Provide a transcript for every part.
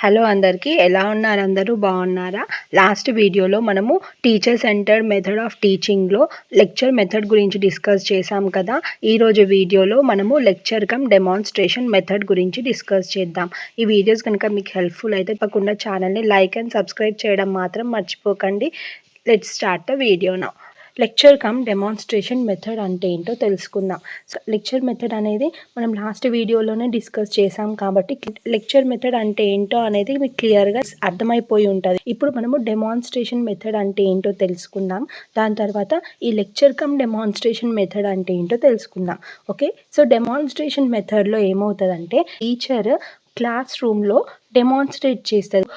Hello అందరికీ, ఎలా ఉన్నారు? అందరూ బాగున్నారా? లాస్ట్ వీడియోలో మనము టీచర్ సెంటర్డ్ మెథడ్ ఆఫ్ టీచింగ్లో లెక్చర్ మెథడ్ గురించి డిస్కస్ చేసాం కదా. ఈరోజు వీడియోలో మనము లెక్చర్ కమ్ డెమాన్స్ట్రేషన్ మెథడ్ గురించి డిస్కస్ చేద్దాం. ఈ వీడియోస్ కనుక మీకు హెల్ప్ఫుల్ అయితే తప్పకుండా ఛానల్ని లైక్ అండ్ సబ్స్క్రైబ్ చేయడం మాత్రం మర్చిపోకండి. Let's start the video now. Lecture cum demonstration method అంటే ఏంటో తెలుసుకుందాం. లెక్చర్ మెథడ్ అనేది మనం లాస్ట్ వీడియోలోనే డిస్కస్ చేసాం కాబట్టి లెక్చర్ మెథడ్ అంటే ఏంటో అనేది మీకు క్లియర్గా అర్థమైపోయి ఉంటుంది. ఇప్పుడు మనము డెమాన్స్ట్రేషన్ మెథడ్ అంటే ఏంటో తెలుసుకుందాం. దాని తర్వాత ఈ లెక్చర్ కమ్ డెమాన్స్ట్రేషన్ మెథడ్ అంటే ఏంటో తెలుసుకుందాం. ఓకే, సో డెమాన్స్ట్రేషన్ మెథడ్లో ఏమవుతుందంటే టీచర్ క్లాస్ రూమ్లో డెమాన్స్ట్రేట్ చేస్తుంది.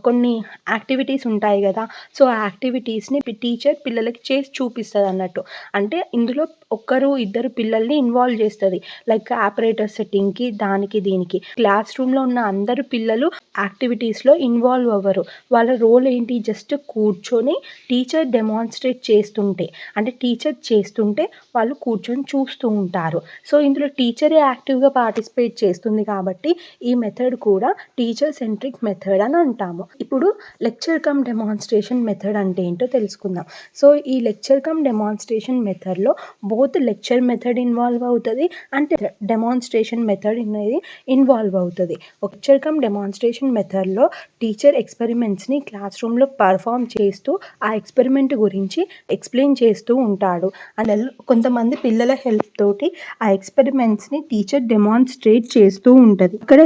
కొన్ని యాక్టివిటీస్ ఉంటాయి కదా, సో ఆ యాక్టివిటీస్ని టీచర్ పిల్లలకి చేసి చూపిస్తుంది అన్నట్టు. అంటే ఇందులో ఒక్కరు ఇద్దరు పిల్లల్ని ఇన్వాల్వ్ చేస్తుంది. లైక్ ఆపరేటర్ సెట్టింగ్కి, దానికి దీనికి. క్లాస్ రూమ్లో ఉన్న అందరు పిల్లలు యాక్టివిటీస్లో ఇన్వాల్వ్ అవ్వరు. వాళ్ళ రోల్ ఏంటి? జస్ట్ కూర్చొని టీచర్ డెమాన్స్ట్రేట్ చేస్తుంటే, అంటే టీచర్ చేస్తుంటే వాళ్ళు కూర్చొని చూస్తూ ఉంటారు. సో ఇందులో టీచరే యాక్టివ్గా పార్టిసిపేట్ చేస్తుంది కాబట్టి ఈ మెథడ్ కూడా టీచర్ సెంట్రిక్ మెథడ్ అని అంటాము. ఇప్పుడు లెక్చర్ కమ్ డెమాన్స్ట్రేషన్ మెథడ్ అంటే ఏంటో తెలుసుకుందాం. సో ఈ లెక్చర్ కమ్ డెమాన్స్ట్రేషన్ మెథడ్లో బోత్ లెక్చర్ మెథడ్ ఇన్వాల్వ్ అవుతుంది అండ్ డెమాన్స్ట్రేషన్ మెథడ్ అనేది ఇన్వాల్వ్ అవుతుంది. లెక్చర్ కమ్ డెమాన్స్ట్రేషన్ మెథడ్లో టీచర్ ఎక్స్పెరిమెంట్స్ని క్లాస్ రూమ్లో పర్ఫామ్ చేస్తూ ఆ ఎక్స్పెరిమెంట్ గురించి ఎక్స్ప్లెయిన్ చేస్తూ ఉంటాడు. అండ్ కొంతమంది పిల్లల హెల్ప్ తోటి ఆ ఎక్స్పెరిమెంట్స్ని టీచర్ డెమాన్స్ట్రేట్ చేస్తూ ఉంటుంది. ఇక్కడ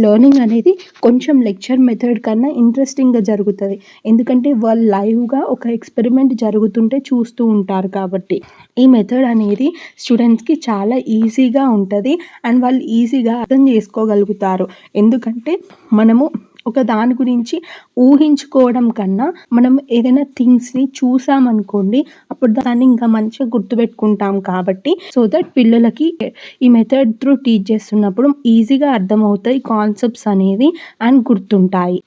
లెర్నింగ్ అనేది కొంచెం లెక్చర్ మెథడ్ కన్నా ఇంట్రెస్టింగ్గా జరుగుతుంది. ఎందుకంటే వాళ్ళు లైవ్గా ఒక ఎక్స్పెరిమెంట్ జరుగుతుంటే చూస్తూ ఉంటారు కాబట్టి. ఈ మెథడ్ అనేది స్టూడెంట్స్కి చాలా ఈజీగా ఉంటుంది అండ్ వాళ్ళు ఈజీగా అర్థం చేసుకోగలుగుతారు. ఎందుకంటే మనము ఒక దాని గురించి ఊహించుకోవడం కన్నా మనం ఏదైనా థింగ్స్ని చూసామనుకోండి, అప్పుడు దాన్ని ఇంకా మంచిగా గుర్తుపెట్టుకుంటాం కాబట్టి. సో దట్ పిల్లలకి ఈ మెథడ్ త్రూ టీచ్ చేస్తున్నప్పుడు ఈజీగా అర్థమవుతాయి కాన్సెప్ట్స్ అనేవి అండ్ గుర్తుంటాయి.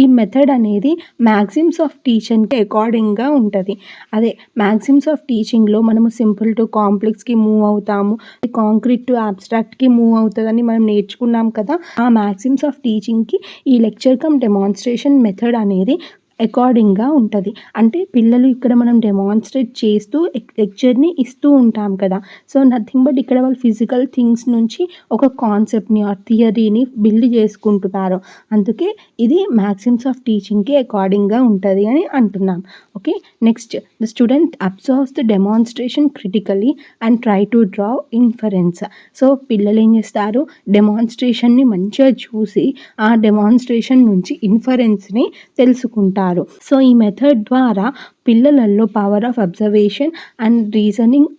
ఈ మెథడ్ అనేది మ్యాక్సిమ్స్ ఆఫ్ టీచింగ్కి అకార్డింగ్గా ఉంటుంది. అదే మ్యాక్సిమ్స్ ఆఫ్ టీచింగ్లో మనము సింపుల్ టు కాంప్లెక్స్కి మూవ్ అవుతాము, కాంక్రీట్ టు అబ్స్ట్రాక్ట్కి మూవ్ అవుతుందని మనం నేర్చుకున్నాం కదా. ఆ మ్యాక్సిమ్స్ ఆఫ్ టీచింగ్కి ఈ లెక్చర్ కమ్ డెమాన్స్ట్రేషన్ మెథడ్ అనేది అకార్డింగ్గా ఉంటుంది. అంటే పిల్లలు ఇక్కడ మనం డెమాన్స్ట్రేట్ చేస్తూ లెక్చర్ని ఇస్తూ ఉంటాం కదా. సో నథింగ్ బట్ ఇక్కడ వాళ్ళు ఫిజికల్ థింగ్స్ నుంచి ఒక కాన్సెప్ట్ని ఆర్ థియరీని బిల్డ్ చేసుకుంటున్నారు. అందుకే ఇది మ్యాక్సిమ్స్ ఆఫ్ టీచింగ్కి అకార్డింగ్గా ఉంటుంది అని అంటున్నాం. Okay, next the student absorbs the demonstration critically and try to draw inference. So పిల్లలు ఏం చేస్తారు? డెమాన్స్ట్రేషన్ని మంచిగా చూసి ఆ డెమాన్స్ట్రేషన్ నుంచి ఇన్ఫరెన్స్ని తెలుసుకుంటారు. సో ఈ మెథడ్ ద్వారా పిల్లలలో power of observation and reasoning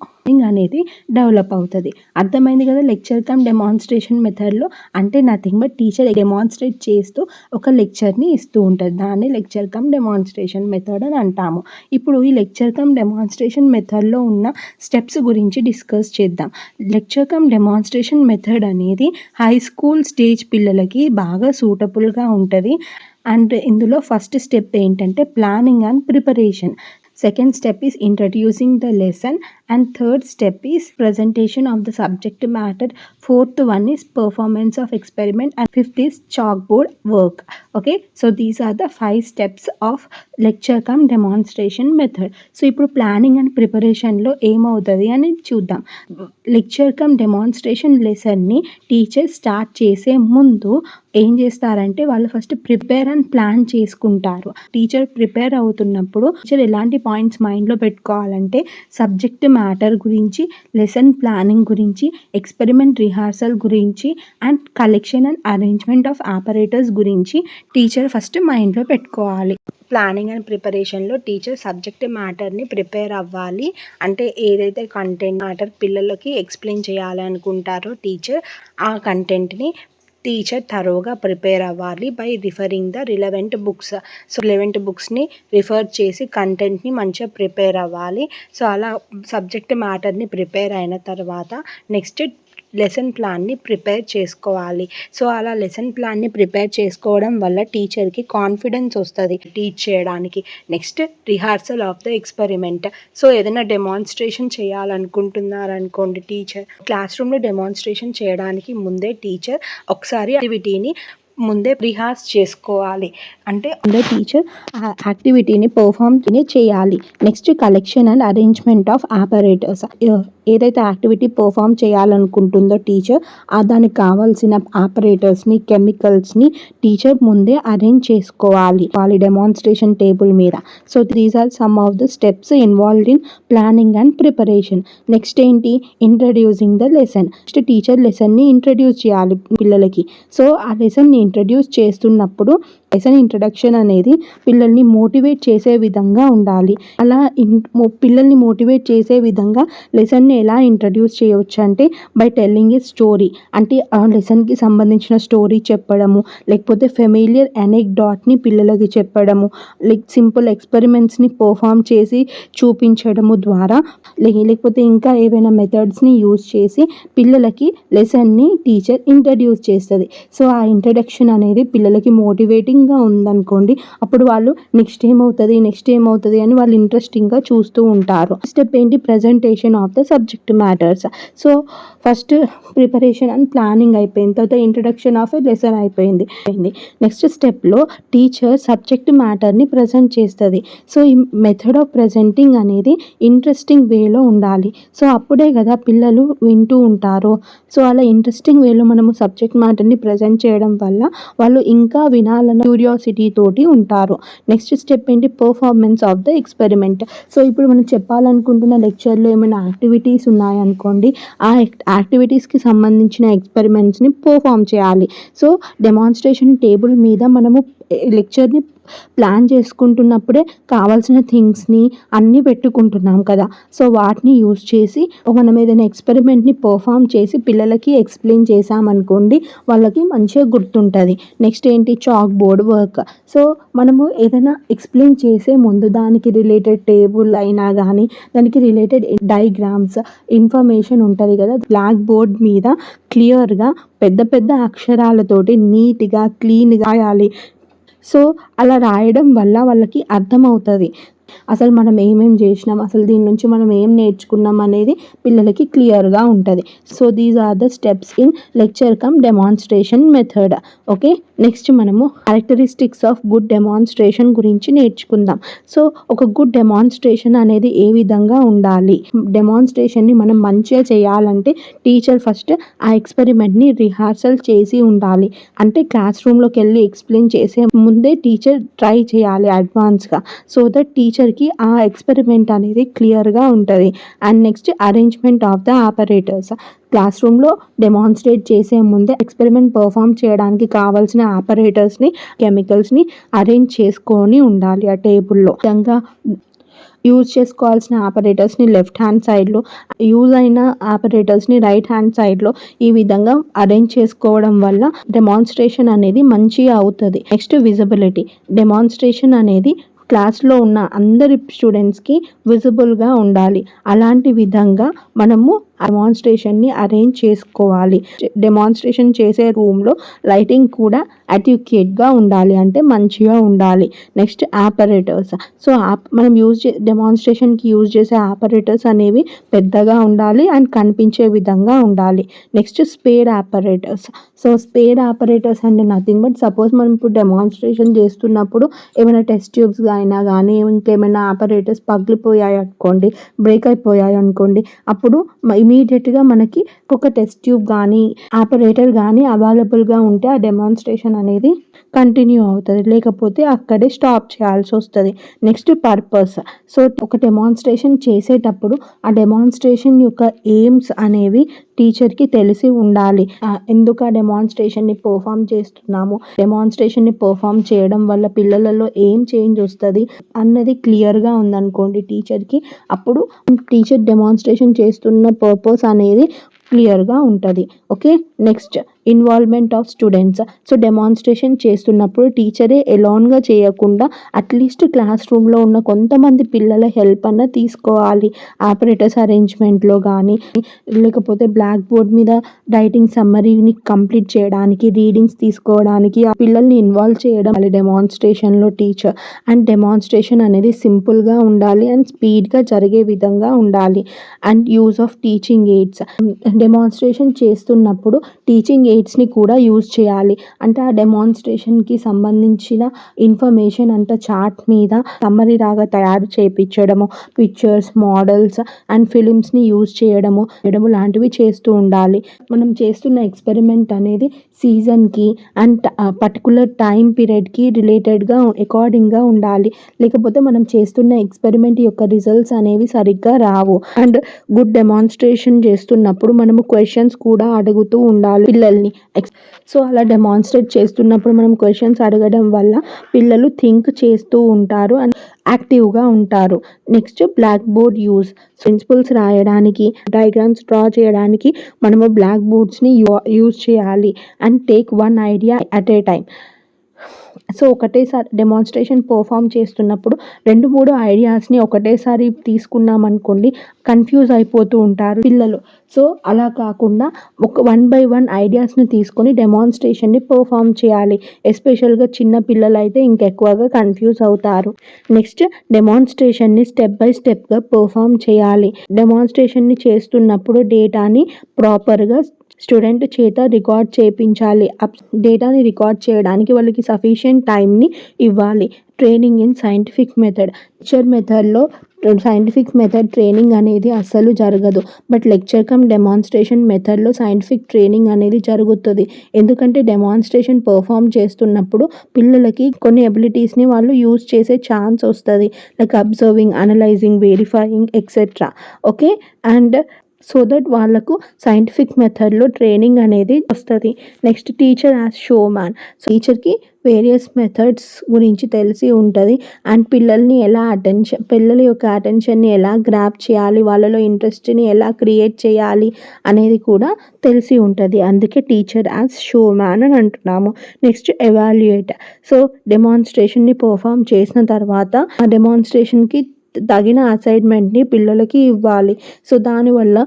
అనేది డెవలప్ అవుతుంది. అర్థమైంది కదా లెక్చర్ కమ్ డెమాన్స్ట్రేషన్ మెథడ్లో. అంటే నథింగ్ బట్ టీచర్ డెమాన్స్ట్రేట్ చేస్తూ ఒక లెక్చర్ని ఇస్తూ ఉంటుంది. దాన్ని లెక్చర్ కమ్ డెమాన్స్ట్రేషన్ మెథడ్ అని అంటాము. ఇప్పుడు ఈ లెక్చర్ కమ్ డెమాన్స్ట్రేషన్ మెథడ్లో ఉన్న స్టెప్స్ గురించి డిస్కస్ చేద్దాం. లెక్చర్ కమ్ డెమాన్స్ట్రేషన్ మెథడ్ అనేది హై స్కూల్ స్టేజ్ పిల్లలకి బాగా సూటబుల్గా ఉంటుంది. అండ్ ఇందులో ఫస్ట్ స్టెప్ ఏంటంటే planning and preparation. Second step is introducing the lesson and third step is presentation of the subject matter. Fourth one is performance of experiment and fifth is chalkboard work. Okay, so these are the 5 steps of lecture cum demonstration method. So ఇప్పుడు planning and ప్రిపరేషన్లో ఏమవుతుంది అని చూద్దాం. Lecture cum demonstration లెసన్ని teacher start చేసే ముందు ఏం చేస్తారంటే వాళ్ళు ఫస్ట్ ప్రిపేర్ అండ్ ప్లాన్ చేసుకుంటారు. టీచర్ ప్రిపేర్ అవుతున్నప్పుడు టీచర్ ఎలాంటి పాయింట్స్ మైండ్లో పెట్టుకోవాలంటే సబ్జెక్ట్ మ్యాటర్ గురించి, లెసన్ ప్లానింగ్ గురించి, ఎక్స్పెరిమెంట్ రిహార్సల్ గురించి and collection and arrangement of operators గురించి టీచర్ ఫస్ట్ మైండ్లో పెట్టుకోవాలి. ప్లానింగ్ అండ్ ప్రిపరేషన్లో టీచర్ సబ్జెక్ట్ మ్యాటర్ని ప్రిపేర్ అవ్వాలి. అంటే ఏదైతే కంటెంట్ మ్యాటర్ పిల్లలకి ఎక్స్ప్లెయిన్ చేయాలి అనుకుంటారో టీచర్, ఆ కంటెంట్ని టీచర్ థరోగా ప్రిపేర్ అవ్వాలి by referring the relevant books. So relevant బుక్స్ని రిఫర్ చేసి కంటెంట్ని మంచిగా ప్రిపేర్ అవ్వాలి. సో అలా సబ్జెక్ట్ మ్యాటర్ని ప్రిపేర్ అయిన తర్వాత నెక్స్ట్ లెసన్ ప్లాన్ని ప్రిపేర్ చేసుకోవాలి. సో అలా లెసన్ ప్లాన్ని ప్రిపేర్ చేసుకోవడం వల్ల టీచర్కి కాన్ఫిడెన్స్ వస్తుంది టీచ్ చేయడానికి. Next rehearsal of the experiment. So ఏదైనా డెమాన్స్ట్రేషన్ చేయాలనుకుంటున్నారనుకోండి టీచర్, క్లాస్ రూమ్లో డెమాన్స్ట్రేషన్ చేయడానికి ముందే టీచర్ ఒకసారి యాక్టివిటీని ముందే రిహార్స్ చేసుకోవాలి. అంటే టీచర్ ఆ యాక్టివిటీని పర్ఫామ్ చేయాలి. Next collection and arrangement of operators. ఏదైతే యాక్టివిటీ పర్ఫామ్ చేయాలనుకుంటుందో టీచర్ దానికి కావాల్సిన ఆపరేటర్స్ని కెమికల్స్ని టీచర్ ముందే అరేంజ్ చేసుకోవాలి డెమాన్స్ట్రేషన్ టేబుల్ మీద. So these are some of the steps involved in planning and preparation. Next ఏంటి, introducing the lesson. Next teacher లెసన్ని ఇంట్రడ్యూస్ చేయాలి పిల్లలకి. సో ఆ లెసన్ని ఇంట్రడ్యూస్ చేస్తున్నప్పుడు లెసన్ ఇంట్రడక్షన్ అనేది పిల్లల్ని మోటివేట్ చేసే విధంగా ఉండాలి. అలా పిల్లల్ని మోటివేట్ చేసే విధంగా లెసన్ని ఎలా ఇంట్రడ్యూస్ చేయవచ్చు అంటే బై టెల్లింగ్ ఏ స్టోరీ. అంటే ఆ లెసన్కి సంబంధించిన స్టోరీ చెప్పడము, లేకపోతే ఫెమిలియర్ అనెక్డాట్ని పిల్లలకి చెప్పడము, సింపుల్ ఎక్స్పెరిమెంట్స్ని పర్ఫామ్ చేసి చూపించడము ద్వారా, లేకపోతే ఇంకా ఏవైనా మెథడ్స్ని యూజ్ చేసి పిల్లలకి లెసన్ని టీచర్ ఇంట్రడ్యూస్ చేస్తుంది. సో ఆ ఇంట్రడక్షన్ అనేది పిల్లలకి మోటివేటింగ్గా ఉందనుకోండి, అప్పుడు వాళ్ళు నెక్స్ట్ ఏమవుతుంది అని వాళ్ళు ఇంట్రెస్టింగ్గా చూస్తూ ఉంటారు. స్టెప్ ఏంటి, presentation of the subject matters. So first preparation and planning అయిపోయింది, తర్వాత ఇంట్రడక్షన్ ఆఫ్ ఎ లెసన్ అయిపోయింది. నెక్స్ట్ స్టెప్లో టీచర్ సబ్జెక్ట్ మ్యాటర్ని ప్రజెంట్ చేస్తుంది. సో ఈ మెథడ్ ఆఫ్ ప్రజెంటింగ్ అనేది ఇంట్రెస్టింగ్ వేలో ఉండాలి. సో అప్పుడే కదా పిల్లలు వింటూ ఉంటారు. సో అలా ఇంట్రెస్టింగ్ వేలో మనము సబ్జెక్ట్ మ్యాటర్ని ప్రజెంట్ చేయడం వల్ల వాళ్ళు ఇంకా వినాలన్న క్యూరియాసిటీ తోటి ఉంటారు. నెక్స్ట్ స్టెప్ ఏంటి, performance of the experiment. So ఇప్పుడు మనం చెప్పాలనుకుంటున్న లెక్చర్లో ఏమైనా యాక్టివిటీస్ ఉన్నాయనుకోండి, ఆ యాక్టివిటీస్కి సంబంధించిన ఎక్స్పెరిమెంట్స్ని పర్ఫామ్ చేయాలి. సో డెమాన్స్ట్రేషన్ టేబుల్ మీద మనము లెక్చర్ని ప్లాన్ చేసుకుంటున్నప్పుడే కావాల్సిన థింగ్స్ని అన్నీ పెట్టుకుంటున్నాం కదా. సో వాటిని యూజ్ చేసి మనం ఏదైనా ఎక్స్పెరిమెంట్ని పర్ఫామ్ చేసి పిల్లలకి ఎక్స్ప్లెయిన్ చేసామనుకోండి, వాళ్ళకి మంచిగా గుర్తుంటుంది. నెక్స్ట్ ఏంటి, చాక్ బోర్డ్ వర్క్. సో మనము ఏదైనా ఎక్స్ప్లెయిన్ చేసే ముందు దానికి రిలేటెడ్ టేబుల్ అయినా కానీ, దానికి రిలేటెడ్ డయాగ్రామ్స్ ఇన్ఫర్మేషన్ ఉంటుంది కదా, బ్లాక్ బోర్డ్ మీద క్లియర్గా పెద్ద పెద్ద అక్షరాలతోటి నీట్గా క్లీన్గా రాయాలి. సో అలా రాయడం వల్ల వాళ్ళకి అర్థమవుతుంది అసలు మనం ఏమేం చేసినాం, అసలు దీని నుంచి మనం ఏం నేర్చుకున్నాం అనేది పిల్లలకి క్లియర్గా ఉంటుంది. So these are the steps in lecture cum demonstration method. Okay, next మనము క్యారెక్టరిస్టిక్స్ ఆఫ్ గుడ్ డెమాన్స్ట్రేషన్ గురించి నేర్చుకుందాం. సో ఒక గుడ్ డెమాన్స్ట్రేషన్ అనేది ఏ విధంగా ఉండాలి, డెమాన్స్ట్రేషన్ని మనం మంచిగా చేయాలంటే టీచర్ ఫస్ట్ ఆ ఎక్స్పెరిమెంట్ని రిహార్సల్ చేసి ఉండాలి. అంటే క్లాస్ రూమ్లోకి వెళ్ళి ఎక్స్ప్లెయిన్ చేసే ముందే టీచర్ ట్రై చేయాలి అడ్వాన్స్గా. సో దట్ టీచర్కి ఆ ఎక్స్పెరిమెంట్ అనేది క్లియర్గా ఉంటుంది. And next arrangement of the operators. Class రూమ్లో డెమాన్స్ట్రేట్ చేసే ముందే ఎక్స్పెరిమెంట్ పర్ఫామ్ చేయడానికి కావాల్సిన ఆపరేటర్స్ని కెమికల్స్ని అరేంజ్ చేసుకొని ఉండాలి ఆ టేబుల్లో. విధంగా యూజ్ చేసుకోవాల్సిన ఆపరేటర్స్ని లెఫ్ట్ హ్యాండ్ సైడ్లో, యూజ్ అయిన ఆపరేటర్స్ని రైట్ హ్యాండ్ సైడ్లో ఈ విధంగా అరేంజ్ చేసుకోవడం వల్ల డెమాన్స్ట్రేషన్ అనేది మంచిగా అవుతుంది. Next visibility. డెమాన్స్ట్రేషన్ అనేది క్లాస్లో ఉన్న అందరి స్టూడెంట్స్కి విజిబుల్గా ఉండాలి. అలాంటి విధంగా మనము డెమాన్స్ట్రేషన్ని అరేంజ్ చేసుకోవాలి. డెమాన్స్ట్రేషన్ చేసే రూమ్లో లైటింగ్ కూడా అడ్యుకేట్గా ఉండాలి, అంటే మంచిగా ఉండాలి. Next operators. సో మనం డెమాన్స్ట్రేషన్కి యూజ్ చేసే ఆపరేటర్స్ అనేవి పెద్దగా ఉండాలి అండ్ కనిపించే విధంగా ఉండాలి. Next spare operators. So spare operators అంటే నథింగ్ బట్, సపోజ్ మనం ఇప్పుడు డెమాన్స్ట్రేషన్ చేస్తున్నప్పుడు ఏమైనా టెస్ట్ ట్యూబ్స్ అయినా కానీ ఇంకేమైనా ఆపరేటర్స్ పగిలిపోయాయి అనుకోండి, బ్రేక్ అయిపోయాయి అనుకోండి, అప్పుడు ఇమీడియట్గా మనకి ఒక టెస్ట్ ట్యూబ్ కానీ ఆపరేటర్ కానీ అవైలబుల్గా ఉంటే ఆ డెమాన్స్ట్రేషన్ అనేది కంటిన్యూ అవుతుంది, లేకపోతే అక్కడే స్టాప్ చేయాల్సి వస్తుంది. Next purpose. సో ఒక డెమాన్స్ట్రేషన్ చేసేటప్పుడు ఆ డెమాన్స్ట్రేషన్ యొక్క ఎయిమ్స్ అనేవి టీచర్కి తెలిసి ఉండాలి. ఎందుకు ఆ డెమాన్స్ట్రేషన్ని పర్ఫామ్ చేస్తున్నాము, డెమాన్స్ట్రేషన్ని పర్ఫామ్ చేయడం వల్ల పిల్లలలో ఏం చేంజ్ వస్తుంది అన్నది క్లియర్గా ఉందనుకోండి టీచర్కి, అప్పుడు టీచర్ డెమాన్స్ట్రేషన్ చేస్తున్న పర్పస్ అనేది క్లియర్గా ఉంటుంది. Okay, next involvement of students. So demonstration చేస్తున్నప్పుడు టీచరే ఎలాన్గా చేయకుండా అట్లీస్ట్ క్లాస్ రూమ్లో ఉన్న కొంతమంది పిల్లల హెల్ప్ అన్న తీసుకోవాలి. ఆపరేటర్స్ అరేంజ్మెంట్లో కానీ, లేకపోతే బ్లాక్ బోర్డ్ మీద రైటింగ్ సమ్మరీని కంప్లీట్ చేయడానికి, రీడింగ్స్ తీసుకోవడానికి ఆ పిల్లల్ని ఇన్వాల్వ్ చేయడం డెమాన్స్ట్రేషన్లో టీచర్. అండ్ డెమాన్స్ట్రేషన్ అనేది సింపుల్గా ఉండాలి అండ్ స్పీడ్గా జరిగే విధంగా ఉండాలి. And use of teaching AIDS. Demonstration చేస్తున్నప్పుడు టీచింగ్ ఎయిడ్స్ని కూడా యూజ్ చేయాలి. అంటే ఆ డెమాన్స్ట్రేషన్కి సంబంధించిన ఇన్ఫర్మేషన్ అంతా చార్ట్ మీద సమ్మరీ లాగా తయారు చేయించడము, పిక్చర్స్, మోడల్స్ అండ్ ఫిలిమ్స్ని యూజ్ చేయడము లాంటివి చేస్తూ ఉండాలి. మనం చేస్తున్న ఎక్స్పెరిమెంట్ అనేది సీజన్కి అండ్ పర్టికులర్ టైం పీరియడ్కి రిలేటెడ్గా అకార్డింగ్గా ఉండాలి. లేకపోతే మనం చేస్తున్న ఎక్స్పెరిమెంట్ యొక్క రిజల్ట్స్ అనేవి సరిగ్గా రావు. అండ్ గుడ్ డెమాన్స్ట్రేషన్ చేస్తున్నప్పుడు మనము క్వశ్చన్స్ కూడా అడుగుతూ ఉండాలి పిల్లల్ని. సో అలా డెమాన్స్ట్రేట్ చేస్తున్నప్పుడు మనం క్వశ్చన్స్ అడగడం వల్ల పిల్లలు థింక్ చేస్తూ ఉంటారు అండ్ యాక్టివ్గా ఉంటారు. Next black board use. Principles రాయడానికి, డయాగ్రామ్స్ డ్రా చేయడానికి మనము బ్లాక్ బోర్డ్స్ని యూజ్ చేయాలి and take one idea at a time. So ఒకటేసారి డెమాన్స్ట్రేషన్ పర్ఫామ్ చేస్తున్నప్పుడు 2-3 ఐడియాస్ని ఒకటేసారి తీసుకున్నాం అనుకోండి, కన్ఫ్యూజ్ అయిపోతూ ఉంటారు పిల్లలు. సో అలా కాకుండా ఒక 1 by 1 ఐడియాస్ని తీసుకొని డెమాన్స్ట్రేషన్ని పర్ఫామ్ చేయాలి. ఎస్పెషల్గా చిన్న పిల్లలు అయితే ఇంకెక్కువగా కన్ఫ్యూజ్ అవుతారు. నెక్స్ట్ డెమాన్స్ట్రేషన్ని స్టెప్ బై స్టెప్గా పర్ఫామ్ చేయాలి. డెమాన్స్ట్రేషన్ని చేస్తున్నప్పుడు డేటాని ప్రాపర్గా స్టూడెంట్ చేత రికార్డ్ చేయించాలి. డేటాని రికార్డ్ చేయడానికి వాళ్ళకి సఫిషియెంట్ టైంని ఇవ్వాలి. Training in scientific method. Lecture మెథడ్లో సైంటిఫిక్ మెథడ్ ట్రైనింగ్ అనేది అస్సలు జరగదు. బట్ లెక్చర్ కమ్ డెమాన్స్ట్రేషన్ మెథడ్లో సైంటిఫిక్ ట్రైనింగ్ అనేది జరుగుతుంది. ఎందుకంటే డెమాన్స్ట్రేషన్ పర్ఫామ్ చేస్తున్నప్పుడు పిల్లలకి కొన్ని ఎబిలిటీస్ని వాళ్ళు యూజ్ చేసే ఛాన్స్ వస్తుంది. Like observing, analysing, verifying etcetera. Okay, and so that వాళ్ళకు సైంటిఫిక్ మెథడ్లో ట్రైనింగ్ అనేది వస్తుంది. Next teacher as show man. So టీచర్కి వేరియస్ మెథడ్స్ గురించి తెలిసి ఉంటుంది అండ్ పిల్లల యొక్క అటెన్షన్ని ఎలా గ్రాప్ చేయాలి, వాళ్ళలో ఇంట్రెస్ట్ని ఎలా క్రియేట్ చేయాలి అనేది కూడా తెలిసి ఉంటుంది. అందుకే టీచర్ యాజ్ షో మ్యాన్ అని అంటున్నాము. Next evaluate. సో డెమాన్స్ట్రేషన్ని పర్ఫామ్ చేసిన తర్వాత ఆ డెమాన్స్ట్రేషన్కి తగిన అసైన్మెంట్ని పిల్లలకి ఇవ్వాలి. సో దానివల్ల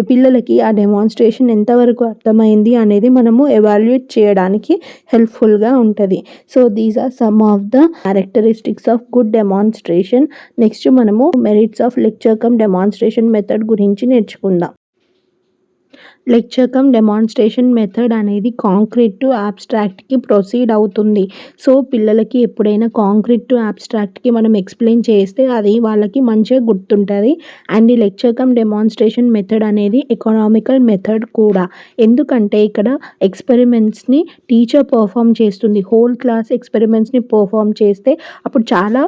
పిల్లలకి ఆ డెమాన్స్ట్రేషన్ ఎంతవరకు అర్థమైంది అనేది మనము ఎవాల్యుయేట్ చేయడానికి హెల్ప్ఫుల్గా ఉంటుంది. So these are some of the characteristics of good demonstration. Next మనము merits of lecture cum demonstration method గురించి నేర్చుకుందాం. లెక్చర్ కమ్ డెమాన్స్ట్రేషన్ మెథడ్ అనేది కాంక్రీట్ టు అబ్స్ట్రాక్ట్కి ప్రొసీడ్ అవుతుంది. సో పిల్లలకి ఎప్పుడైనా కాంక్రీట్ టు అబ్స్ట్రాక్ట్కి మనం ఎక్స్ప్లెయిన్ చేస్తే అది వాళ్ళకి మంచిగా గుర్తుంటుంది. అండ్ ఈ లెక్చర్ కమ్ డెమాన్స్ట్రేషన్ మెథడ్ అనేది ఎకనామికల్ మెథడ్ కూడా. ఎందుకంటే ఇక్కడ ఎక్స్పెరిమెంట్స్ని టీచర్ పర్ఫామ్ చేస్తుంది. హోల్ క్లాస్ ఎక్స్పెరిమెంట్స్ని పర్ఫామ్ చేస్తే అప్పుడు చాలా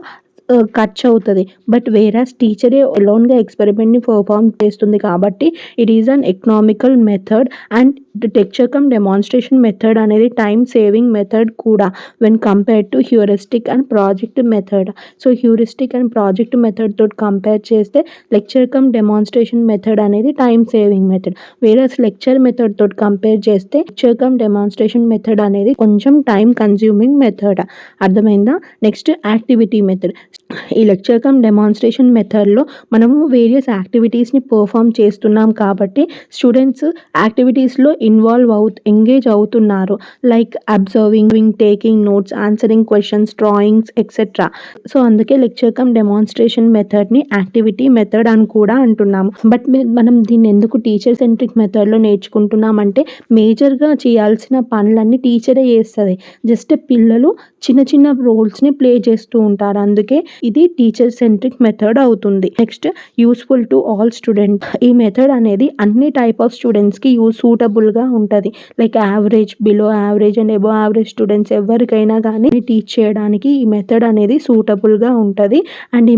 ఖర్చు అవుతుంది. బట్ వేరాస్ టీచరే అలోన్గా ఎక్స్పెరిమెంట్ని పర్ఫామ్ చేస్తుంది కాబట్టి it is an economical method. And lecture cum demonstration method అనేది టైమ్ సేవింగ్ మెథడ్ కూడా when compare to heuristic and project method. So heuristic and project method తోటి కంపేర్ చేస్తే లెక్చర్ కమ్ డెమాన్స్ట్రేషన్ మెథడ్ అనేది time saving method. వేరాస్ lecture method తోటి compare చేస్తే lecture cum demonstration method అనేది కొంచెం time consuming method. అర్థమైందా? Next activity method. ఈ lecture cum demonstration మెథడ్లో మనము వేరియస్ యాక్టివిటీస్ని పర్ఫామ్ చేస్తున్నాం కాబట్టి స్టూడెంట్స్ యాక్టివిటీస్లో ఎంగేజ్ అవుతున్నారు. Like observing, taking notes, answering questions, drawings etcetera. So అందుకే లెక్చర్ కమ్ డెమాన్స్ట్రేషన్ మెథడ్ని యాక్టివిటీ మెథడ్ అని కూడా అంటున్నాము. బట్ మనం దీన్ని ఎందుకు టీచర్ సెంట్రిక్ మెథడ్లో నేర్చుకుంటున్నామంటే మేజర్గా చేయాల్సిన పనులన్నీ టీచరే చేస్తుంది. జస్ట్ పిల్లలు చిన్న చిన్న రోల్స్ని ప్లే చేస్తూ ఉంటారు. అందుకే ఇది టీచర్ సెంట్రిక్ మెథడ్ అవుతుంది. Next useful to all student. ఈ మెథడ్ అనేది అన్ని టైప్ ఆఫ్ స్టూడెంట్స్కి సూటబుల్గా ఉంటుంది. Like average, below average and above average students ఎవరికైనా కానీ టీచ్ చేయడానికి ఈ మెథడ్ అనేది సూటబుల్గా ఉంటుంది. అండ్ ఈ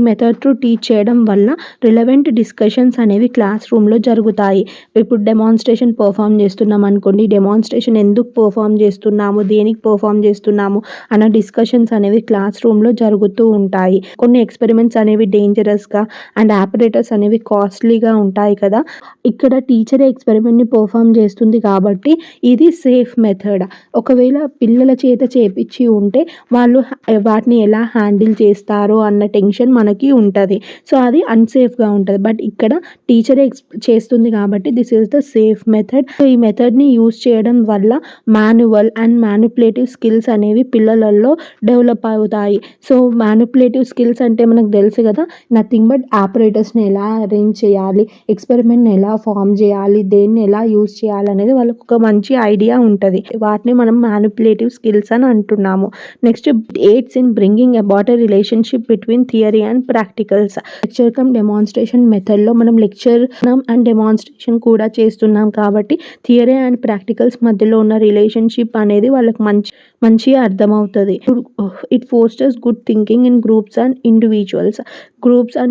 మెథడ్ టు టీచ్ చేయడం వల్ల రిలవెంట్ డిస్కషన్స్ అనేవి క్లాస్ రూమ్లో జరుగుతాయి. ఇప్పుడు డెమాన్స్ట్రేషన్ పర్ఫామ్ చేస్తున్నాం అనుకోండి, డెమాన్స్ట్రేషన్ ఎందుకు పర్ఫామ్ చేస్తున్నాము, దేనికి పర్ఫామ్ చేస్తున్నాము అన్న డిస్కషన్స్ అనేవి క్లాస్ రూమ్లో జరుగుతూ ఉంటాయి. కొన్ని ఎక్స్పెరిమెంట్స్ అనేవి డేంజరస్గా అండ్ ఆపరేటర్స్ అనేవి కాస్ట్లీగా ఉంటాయి కదా. ఇక్కడ టీచరే ఎక్స్పెరిమెంట్ని పర్ఫామ్ చేస్తుంది కాబట్టి ఇది సేఫ్ మెథడ్. ఒకవేళ పిల్లల చేత చేపించి ఉంటే వాళ్ళు వాటిని ఎలా హ్యాండిల్ చేస్తారో అన్న టెన్షన్ మనకి ఉంటుంది. సో అది అన్సేఫ్గా ఉంటుంది. బట్ ఇక్కడ టీచరే చేస్తుంది కాబట్టి this is the safe method. So ఈ మెథడ్ని యూజ్ చేయడం వల్ల మాన్యువల్ అండ్ మ్యానిపులేటివ్ స్కిల్స్ అనేవి పిల్లలలో డెవలప్ అవుతాయి. సో మ్యానిపులేటివ్ స్కిల్స్ అంటే మనకు తెలుసు కదా, నథింగ్ బట్ ఆపరేటర్స్ని ఎలా అరేంజ్ చేయాలి, ఎక్స్పెరిమెంట్ని ఎలా ఫామ్ చేయాలి, దేన్ని ఎలా యూజ్ చేయాలి అనేది వాళ్ళకు ఒక మంచి ఐడియా ఉంటుంది. వాటిని మనం మ్యానిపులేటివ్ స్కిల్స్ అని అంటున్నాము. Next AIDS in bringing about a relationship between theory and practicals. Lecture cum demonstration మెథడ్లో మనం లెక్చర్ అండ్ డెమాన్స్ట్రేషన్ కూడా చేస్తున్నాం కాబట్టి థియరీ అండ్ ప్రాక్టికల్స్ మధ్యలో ఉన్న రిలేషన్షిప్ అనేది వాళ్ళకి మంచిగా అర్థమవుతుంది. It fosters good thinking in groups and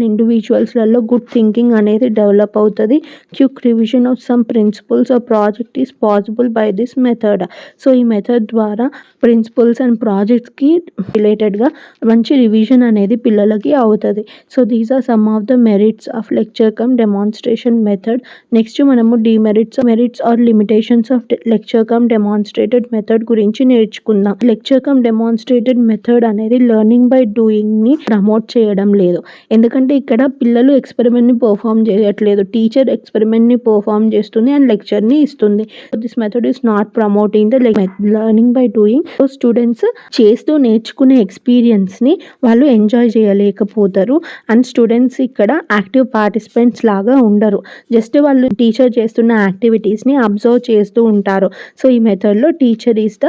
ఇండివిజువల్స్లలో గుడ్ థింకింగ్ అనేది డెవలప్ అవుతుంది. Quick revision of some principles of project is possible by this method. So ఈ మెథడ్ ద్వారా ప్రిన్సిపల్స్ అండ్ ప్రాజెక్ట్స్కి రిలేటెడ్గా మంచి రివిజన్ అనేది పిల్లలకి అవుతుంది. So these are some of the merits of lecture cum demonstration method. Next మనము merits or limitations of lecture cum demonstrated method గురించి నేర్చుకుందాం. లెక్చర్ కమ్ డెమాన్స్ట్రేటెడ్ మెథడ్ అనేది లెర్నింగ్ బై డూయింగ్ని ప్రమోట్ చేయడం లేదు. ఎందుకంటే ఇక్కడ పిల్లలు ఎక్స్పెరిమెంట్ని పర్ఫామ్ చేయట్లేదు, టీచర్ ఎక్స్పెరిమెంట్ని పర్ఫామ్ చేస్తుంది అండ్ లెక్చర్ని ఇస్తుంది. This method is not promoting the learning by doing. So students చేస్తూ నేర్చుకునే ఎక్స్పీరియన్స్ని వాళ్ళు ఎంజాయ్ చేయలేకపోతారు అండ్ స్టూడెంట్స్ ఇక్కడ యాక్టివ్ పార్టిసిపెంట్స్ లాగా ఉండరు. జస్ట్ వాళ్ళు టీచర్ చేస్తున్న యాక్టివిటీస్ని అబ్జర్వ్ చేస్తూ ఉంటారు. సో ఈ మెథడ్లో teacher is the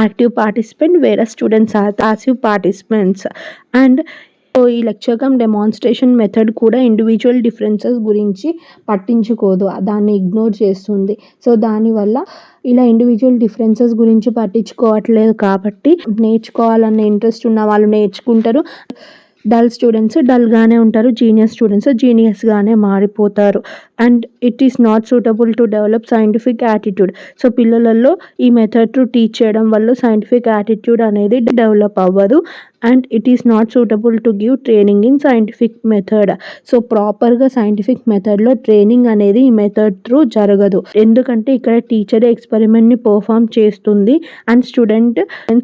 active participant వేరే students are passive participants. And ఈ లెక్చర్ కమ్ డెమాన్స్ట్రేషన్ మెథడ్ కూడా ఇండివిజువల్ డిఫరెన్సెస్ గురించి పట్టించుకోదు, దాన్ని ఇగ్నోర్ చేస్తుంది. సో దానివల్ల ఇలా ఇండివిజువల్ డిఫరెన్సెస్ గురించి పట్టించుకోవట్లేదు కాబట్టి నేర్చుకోవాలన్న ఇంట్రెస్ట్ ఉన్న వాళ్ళు నేర్చుకుంటారు, డల్ స్టూడెంట్స్ డల్గానే ఉంటారు, జీనియస్ స్టూడెంట్స్ జీనియస్గానే మారిపోతారు. And it is not suitable to develop scientific attitude. So పిల్లలలో ఈ మెథడ్ టీచ్ చేయడం వల్ల సైంటిఫిక్ యాటిట్యూడ్ అనేది డెవలప్ అవ్వదు. And it is not suitable to give training in scientific method. So ప్రాపర్గా scientific మెథడ్లో ట్రైనింగ్ అనేది ఈ మెథడ్ త్రూ జరగదు. ఎందుకంటే ఇక్కడ టీచర్ ఎక్స్పెరిమెంట్ని పర్ఫామ్ చేస్తుంది అండ్ స్టూడెంట్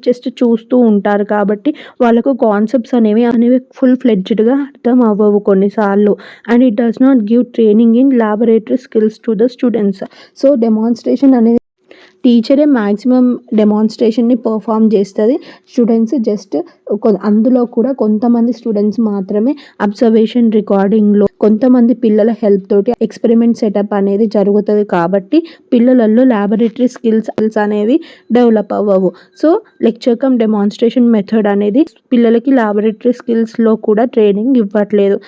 జస్ట్ చూస్తూ ఉంటారు కాబట్టి వాళ్ళకు కాన్సెప్ట్స్ అనేవి ఫుల్ ఫ్లెడ్జ్డ్గా అర్థం అవ్వవు కొన్నిసార్లు. And it does not give training in laboratory skills to the students. So demonstration అనేది టీచరే మ్యాక్సిమం డెమాన్స్ట్రేషన్ని పర్ఫామ్ చేస్తుంది, స్టూడెంట్స్ జస్ట్ అందులో కూడా కొంతమంది స్టూడెంట్స్ మాత్రమే అబ్జర్వేషన్ రికార్డింగ్లో, కొంతమంది పిల్లల హెల్ప్ తోటి ఎక్స్పెరిమెంట్ సెటప్ అనేది జరుగుతుంది కాబట్టి పిల్లలలో ల్యాబొరేటరీ స్కిల్స్ అనేవి డెవలప్ అవ్వవు. So lecture cum demonstration method అనేది పిల్లలకి ల్యాబొరేటరీ స్కిల్స్లో కూడా ట్రైనింగ్ ఇవ్వట్లేదు.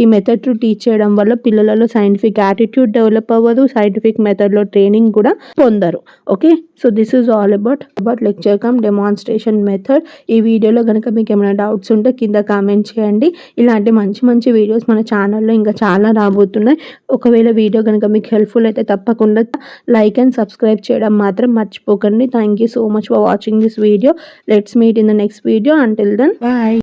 ఈ మెథడ్ టీచ్ చేయడం వల్ల పిల్లలలో సైంటిఫిక్ యాటిట్యూడ్ డెవలప్ అవ్వదు, సైంటిఫిక్ మెథడ్లో ట్రైనింగ్ కూడా పొందరు. Okay, so this is all about lecture cum demonstration method. ఈ వీడియోలో కనుక మీకు ఏమైనా డౌట్స్ ఉంటే కింద కామెంట్ చేయండి. ఇలాంటి మంచి వీడియోస్ మన ఛానల్లో ఇంకా చాలా రాబోతున్నాయి. ఒకవేళ వీడియో కనుక మీకు హెల్ప్ఫుల్ అయితే తప్పకుండా లైక్ అండ్ సబ్స్క్రైబ్ చేయడం మాత్రం మర్చిపోకండి. Thank you so much for watching this video. Let's meet in the next video. Until then bye.